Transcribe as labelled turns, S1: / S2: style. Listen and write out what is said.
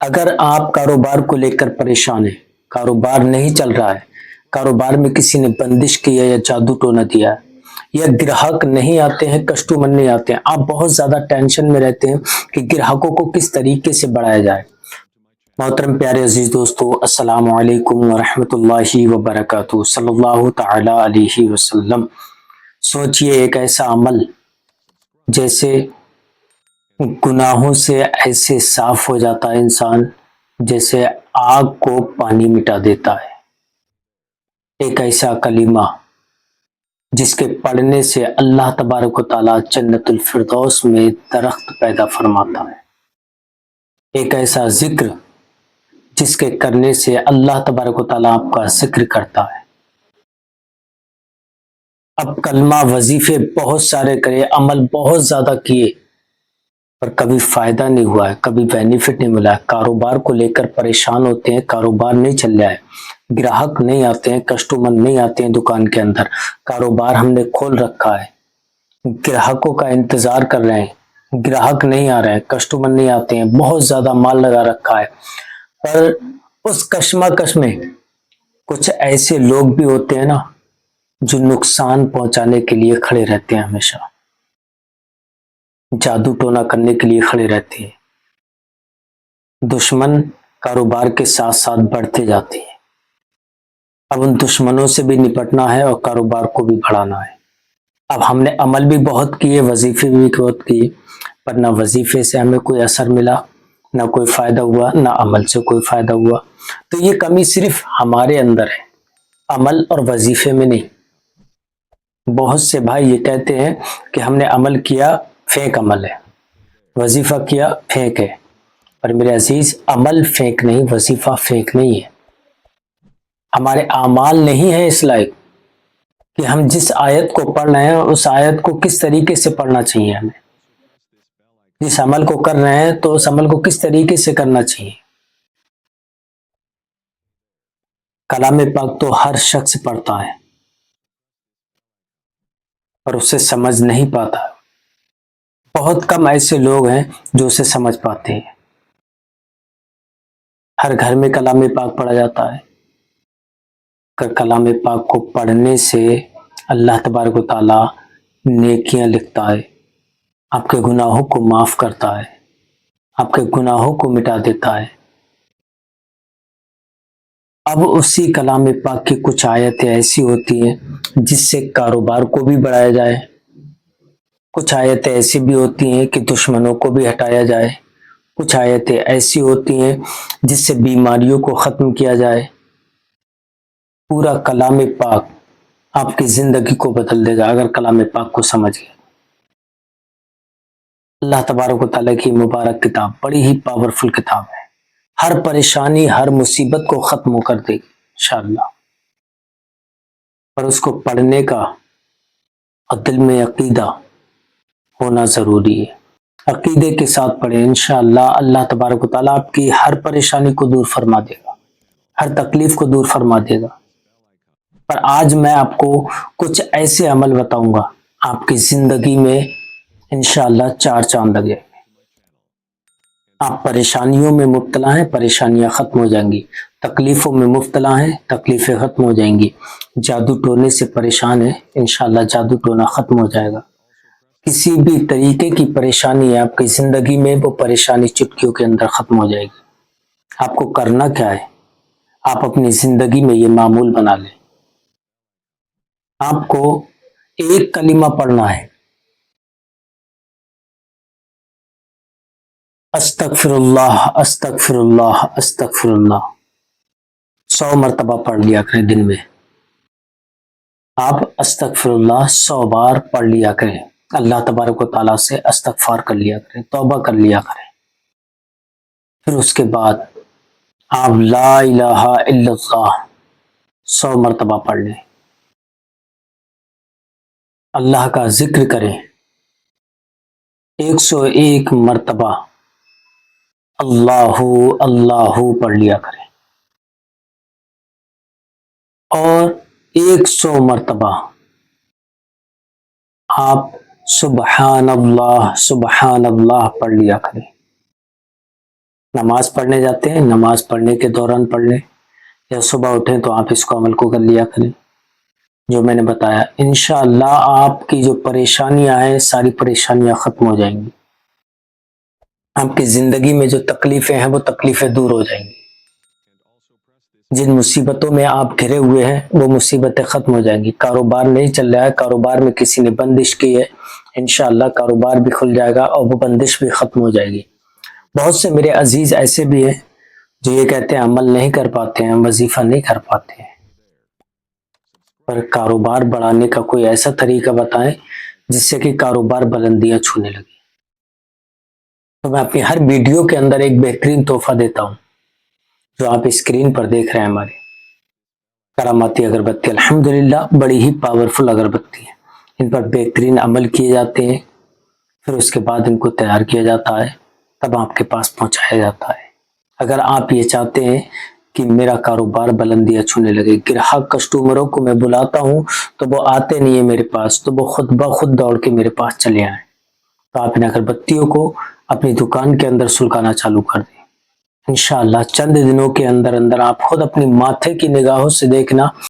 S1: اگر آپ کاروبار کو لے کر پریشان ہیں، کاروبار نہیں چل رہا ہے، کاروبار میں کسی نے بندش کی ہے یا جادو ٹونا دیا ہے، یا گراہک نہیں آتے ہیں، کسٹمر نہیں آتے ہیں، آپ بہت زیادہ ٹینشن میں رہتے ہیں کہ گراہکوں کو کس طریقے سے بڑھایا جائے۔ محترم پیارے عزیز دوستو، السلام علیکم ورحمۃ اللہ وبرکاتہ، صلی اللہ تعالی علیہ وسلم۔ سوچئے ایک ایسا عمل جیسے گناہوں سے ایسے صاف ہو جاتا ہے انسان جیسے آگ کو پانی مٹا دیتا ہے، ایک ایسا کلمہ جس کے پڑھنے سے اللہ تبارک و تعالی جنت الفردوس میں درخت پیدا فرماتا ہے، ایک ایسا ذکر جس کے کرنے سے اللہ تبارک و تعالی آپ کا ذکر کرتا ہے۔ اب کلمہ وظیفے بہت سارے کرے، عمل بہت زیادہ کیے، پر کبھی فائدہ نہیں ہوا ہے، کبھی بینیفٹ نہیں ملا ہے۔ کاروبار کو لے کر پریشان ہوتے ہیں، کاروبار نہیں چل رہا ہے، گراہک نہیں آتے ہیں، کسٹمر نہیں آتے ہیں دکان کے اندر، کاروبار ہم نے کھول رکھا ہے، گراہکوں کا انتظار کر رہے ہیں، گراہک نہیں آ رہے ہیں، کسٹمر نہیں آتے ہیں، بہت زیادہ مال لگا رکھا ہے، پر اس کشمکش میں کچھ ایسے لوگ بھی ہوتے ہیں نا جو نقصان پہنچانے کے لیے کھڑے رہتے ہیں، ہمیشہ جادو ٹونا کرنے کے لیے کھڑے رہتے ہیں۔ دشمن کاروبار کے ساتھ ساتھ بڑھتے جاتے ہیں، اب ان دشمنوں سے بھی نپٹنا ہے اور کاروبار کو بھی بڑھانا ہے۔ اب ہم نے عمل بھی بہت کیے، وظیفے بھی بہت کیے، پر نہ وظیفے سے ہمیں کوئی اثر ملا، نہ کوئی فائدہ ہوا، نہ عمل سے کوئی فائدہ ہوا۔ تو یہ کمی صرف ہمارے اندر ہے، عمل اور وظیفے میں نہیں۔ بہت سے بھائی یہ کہتے ہیں کہ ہم نے عمل کیا، فیک عمل ہے، وظیفہ کیا، فیک ہے، پر میرے عزیز عمل فیک نہیں، وظیفہ فیک نہیں ہے۔ ہمارے اعمال نہیں ہیں اس لائق کہ ہم جس آیت کو پڑھ رہے ہیں اس آیت کو کس طریقے سے پڑھنا چاہیے، ہمیں جس عمل کو کر رہے ہیں تو اس عمل کو کس طریقے سے کرنا چاہیے۔ کلام پاک تو ہر شخص پڑھتا ہے پر اسے سمجھ نہیں پاتا، بہت کم ایسے لوگ ہیں جو اسے سمجھ پاتے ہیں۔ ہر گھر میں کلام پاک پڑھا جاتا ہے، کلام پاک کو پڑھنے سے اللہ تبارک و تعالی نیکیاں لکھتا ہے، آپ کے گناہوں کو معاف کرتا ہے، آپ کے گناہوں کو مٹا دیتا ہے۔ اب اسی کلام پاک کی کچھ آیتیں ایسی ہوتی ہیں جس سے کاروبار کو بھی بڑھایا جائے، کچھ آیتیں ایسی بھی ہوتی ہیں کہ دشمنوں کو بھی ہٹایا جائے، کچھ آیتیں ایسی ہوتی ہیں جس سے بیماریوں کو ختم کیا جائے۔ پورا کلام پاک آپ کی زندگی کو بدل دے گا اگر کلام پاک کو سمجھ گئے۔ اللہ تبارک و تعالیٰ کی مبارک کتاب بڑی ہی پاورفل کتاب ہے، ہر پریشانی ہر مصیبت کو ختم کر دے گی انشاءاللہ، پر اس کو پڑھنے کا اور دل میں عقیدہ ہونا ضروری ہے۔ عقیدے کے ساتھ پڑھیں، انشاءاللہ اللہ تبارک و تعالیٰ آپ کی ہر پریشانی کو دور فرما دے گا، ہر تکلیف کو دور فرما دے گا۔ پر آج میں آپ کو کچھ ایسے عمل بتاؤں گا آپ کی زندگی میں انشاءاللہ چار چاند لگے۔ آپ پریشانیوں میں مبتلا ہیں، پریشانیاں ختم ہو جائیں گی، تکلیفوں میں مبتلا ہیں، تکلیفیں ختم ہو جائیں گی، جادو ٹونے سے پریشان ہیں، انشاءاللہ جادو ٹونا ختم ہو جائے گا۔ کسی بھی طریقے کی پریشانی ہے آپ کی زندگی میں، وہ پریشانی چٹکیوں کے اندر ختم ہو جائے گی۔ آپ کو کرنا کیا ہے، آپ اپنی زندگی میں یہ معمول بنا لیں۔ آپ کو ایک کلمہ پڑھنا ہے، استغفر اللہ استغفر اللہ استغفر اللہ، 100 مرتبہ پڑھ لیا کریں دن میں۔ آپ استغفر اللہ 100 بار پڑھ لیا کریں، اللہ تبارک و تعالیٰ سے استغفار کر لیا کریں، توبہ کر لیا کریں۔ پھر اس کے بعد آپ لا الہ الا اللہ 100 مرتبہ پڑھ لیں، اللہ کا ذکر کریں، 101 مرتبہ اللہ اللہ پڑھ لیا کریں، اور 100 مرتبہ آپ سبحان اللہ پڑھ لیا کریں۔ نماز پڑھنے جاتے ہیں، نماز پڑھنے کے دوران پڑھ لیں، یا صبح اٹھیں تو آپ اس کو عمل کو کر لیا کریں جو میں نے بتایا. انشاءاللہ آپ کی جو پریشانیاں ہیں ساری پریشانیاں ختم ہو جائیں گی. آپ کی زندگی میں جو تکلیفیں ہیں وہ تکلیفیں دور ہو جائیں گی. جن مصیبتوں میں آپ گھرے ہوئے ہیں وہ مصیبتیں ختم ہو جائیں گی. کاروبار نہیں چل رہا ہے، کاروبار میں کسی نے بندش کی ہے، انشاءاللہ کاروبار بھی کھل جائے گا اور وہ بندش بھی ختم ہو جائے گی. بہت سے میرے عزیز ایسے بھی ہیں جو یہ کہتے ہیں عمل نہیں کر پاتے ہیں، وظیفہ نہیں کر پاتے ہیں، پر کاروبار بڑھانے کا کوئی ایسا طریقہ بتائیں جس سے کہ کاروبار بلندیاں چھونے لگے. تو میں اپنی ہر ویڈیو کے اندر ایک بہترین تحفہ دیتا ہوں جو آپ اسکرین پر دیکھ رہے ہیں. ہماری کراماتی اگربتی الحمدللہ بڑی ہی پاورفل اگربتی ہے. ان پر بہترین عمل کیے جاتے ہیں، پھر اس کے بعد ان کو تیار کیا جاتا ہے، تب آپ کے پاس پہنچایا جاتا ہے. اگر آپ یہ چاہتے ہیں کہ میرا کاروبار بلندیاں چھونے لگے، گراہک کسٹمروں کو میں بلاتا ہوں تو وہ آتے نہیں ہیں میرے پاس، تو وہ خود بخود دوڑ کے میرے پاس چلے آئیں، تو آپ ان اگربتیوں کو اپنی دکان کے اندر سلگانا چالو کر دیں. انشاءاللہ چند دنوں کے اندر اندر آپ خود اپنی ماتھے کی نگاہوں سے دیکھنا